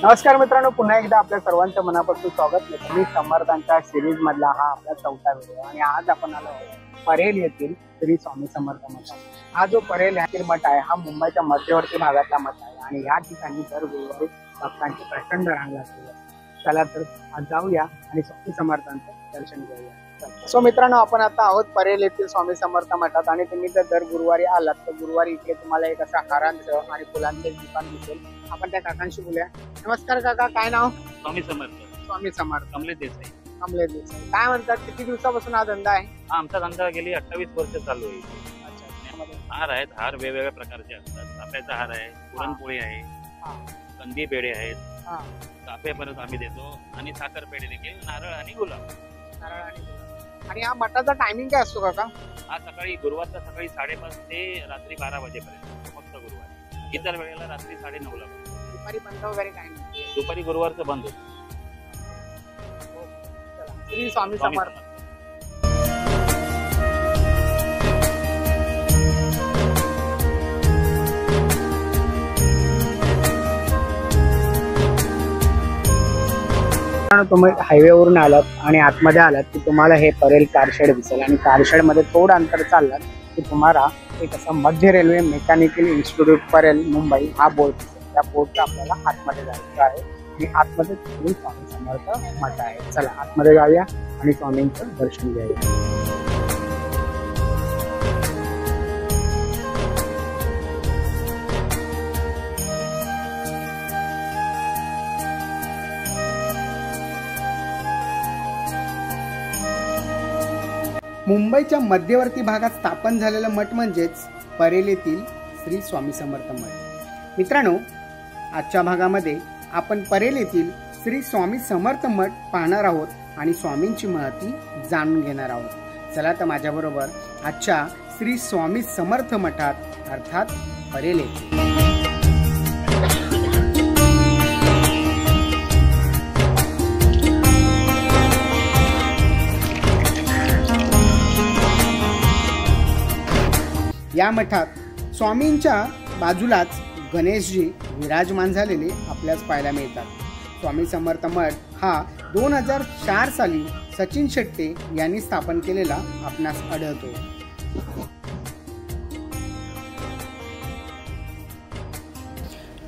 नमस्कार मित्रांनो, पुन्हा एकदा आपल्या सर्वांचं मनापासून स्वागत आहे। मी समर्थांच्या सिरीज मधला हा आपला चौथा व्हिडिओ आणि आज आपण आलो परेल येथील श्री स्वामी समर्थ मठ। हा जो परेल येथील मठ आहे हा मुंबईच्या मध्यवर्ती भागातला मठ आहे आणि या ठिकाणी दर गुरुवारी भक्तांची प्रचंड रांग लागते। चला तर आज जाऊया आणि स्वामी समर्थांचं दर्शन घेऊया। सो मित्रांनो, आपण आता आहोत परेल येथील स्वामी समर्थ मठात आणि तुम्ही जर दर गुरुवारी आलात तर गुरुवारी इकडे तुम्हाला एक असा हारांचं आणि फुलांचं दुकान दिसेल। आपण त्या काकांशी बोलूया। नमस्कार काका, काय नाव? स्वामी समर्थ। स्वामी समर्थ। कमलेश देसाई। कमलेश देसाई, काय म्हणतात, किती दिवसापासून हा धंदा आहे? आमचा धंदा गेली 28 वर्ष चालू आहे। हार आहेत, हार वेगवेगळ्या प्रकारचे असतात। चाफ्याचा हार आहे, पुरणपोळी आहे, कंदी पेढे आहेत, चाफे परत आम्ही देतो आणि साखर पेढे देखील, नारळ आणि गुलाब। आणि हा मठाचा टायमिंग काय असतो काका? हा सकाळी गुरुवारचा सकाळी 5:30 ते रात्री 12 वाजेपर्यंत फक्त गुरुवार। इतर वेळेला रात्री 9:30 ला बंद। दुपारी बंद वगैरे काही नाही? दुपारी गुरुवारचं बंद होतं। श्री स्वामी समर्थ। तुम्ही हायवेवरून आलात आणि आतमध्ये आलात की तुम्हाला हे परेल कारशेड दिसेल आणि कारशेड मध्ये थोडं अंतर चाललात की तुम्हाला एक असं मध्य railway mechanical institute Parel Mumbai हा बोर्ड दिसेल। त्या बोर्डचा आपल्याला आतमध्ये जायचं आहे आणि आतमध्ये श्री स्वामी समर्थ मठ आहे। चला आतमध्ये जाऊया आणि स्वामींचं दर्शन घेऊया। मुंबईच्या मध्यवर्ती भागात स्थापन झालेलं मठ म्हणजेच परेल येथील श्री स्वामी समर्थ मठ। मित्रांनो, आजच्या भागामध्ये आपण परेल येथील श्री स्वामी समर्थ मठ पाहणार आहोत आणि स्वामींची महती जाणून घेणार आहोत। चला तर माझ्याबरोबर आजच्या श्री स्वामी समर्थ मठात अर्थात परेल येथे। या मठात स्वामींच्या बाजूलाच गणेशजी विराजमान झालेले आपल्यास पाहायला मिळतात। स्वामी समर्थ मठ हा 2004 साली सचिन शेट्टे यांनी स्थापन केलेला आपणास आढळतो।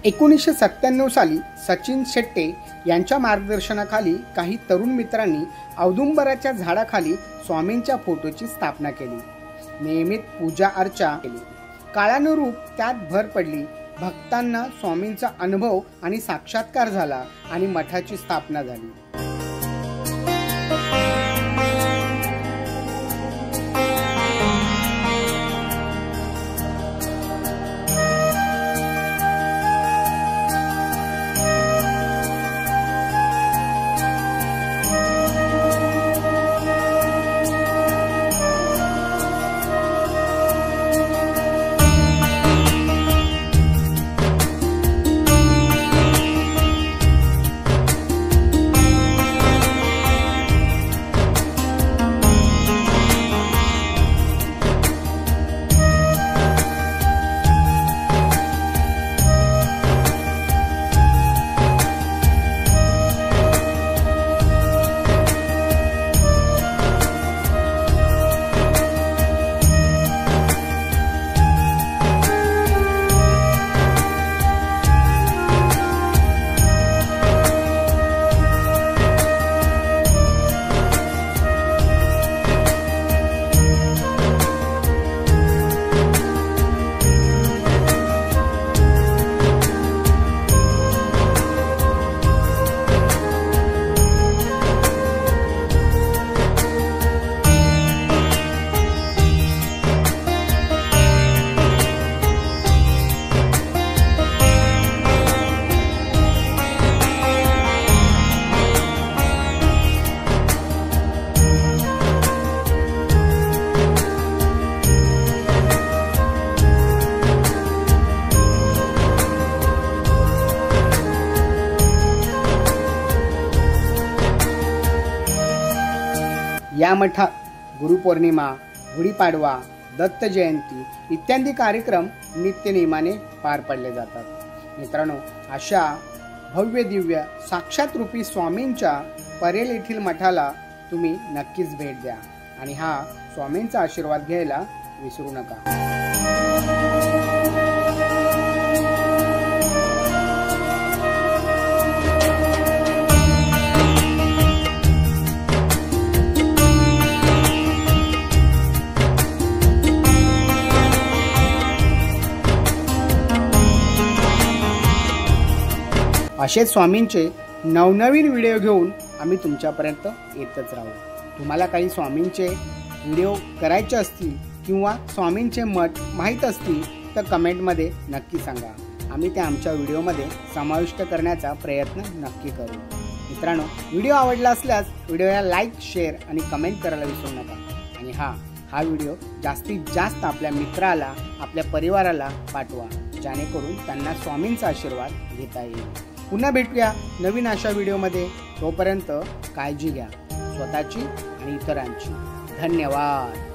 एकोणीसशे 97 साली सचिन शेट्टे यांच्या मार्गदर्शनाखाली काही तरुण मित्रांनी औदुंबराच्या झाडाखाली स्वामींच्या फोटोची स्थापना केली। नियमित पूजा अर्चा केली। काळानुरूप त्यात भर पडली। भक्तांना स्वामींचा अनुभव आणि साक्षात्कार झाला आणि मठाची स्थापना झाली। या मठात गुरुपौर्णिमा, गुढीपाडवा, दत्त जयंती इत्यादी कार्यक्रम नित्य नियमाने पार पडले जातात। मित्रांनो, अशा भव्य दिव्य साक्षात रूपी स्वामींच्या परेल येथील मठाला तुम्ही नक्कीच भेट द्या आणि हा स्वामींचा आशीर्वाद घ्यायला विसरू नका. असेच स्वामींचे नवनवीन व्हिडिओ घेऊन आम्ही तुमच्यापर्यंत येतच राहू. तुम्हाला काही स्वामींचे व्हिडिओ करायचे असतील किंवा स्वामींचे मठ माहीत असतील तर कमेंटमध्ये नक्की सांगा. आम्ही ते आमच्या व्हिडिओमध्ये समाविष्ट करण्याचा प्रयत्न नक्की करू. मित्रांनो, व्हिडिओ आवडला असल्यास व्हिडिओला लाईक, शेअर आणि कमेंट करायला विसरू नका. आणि हा व्हिडिओ जास्तीत जास्त आपल्या मित्राला, आपल्या परिवाराला पाठवा, जेणेकरून त्यांना स्वामींचा आशीर्वाद घेता येईल. पुन्हा भेटूया नवीन अशा व्हिडिओमध्ये. तोपर्यंत काळजी घ्या स्वतःची आणि इतरांची. धन्यवाद.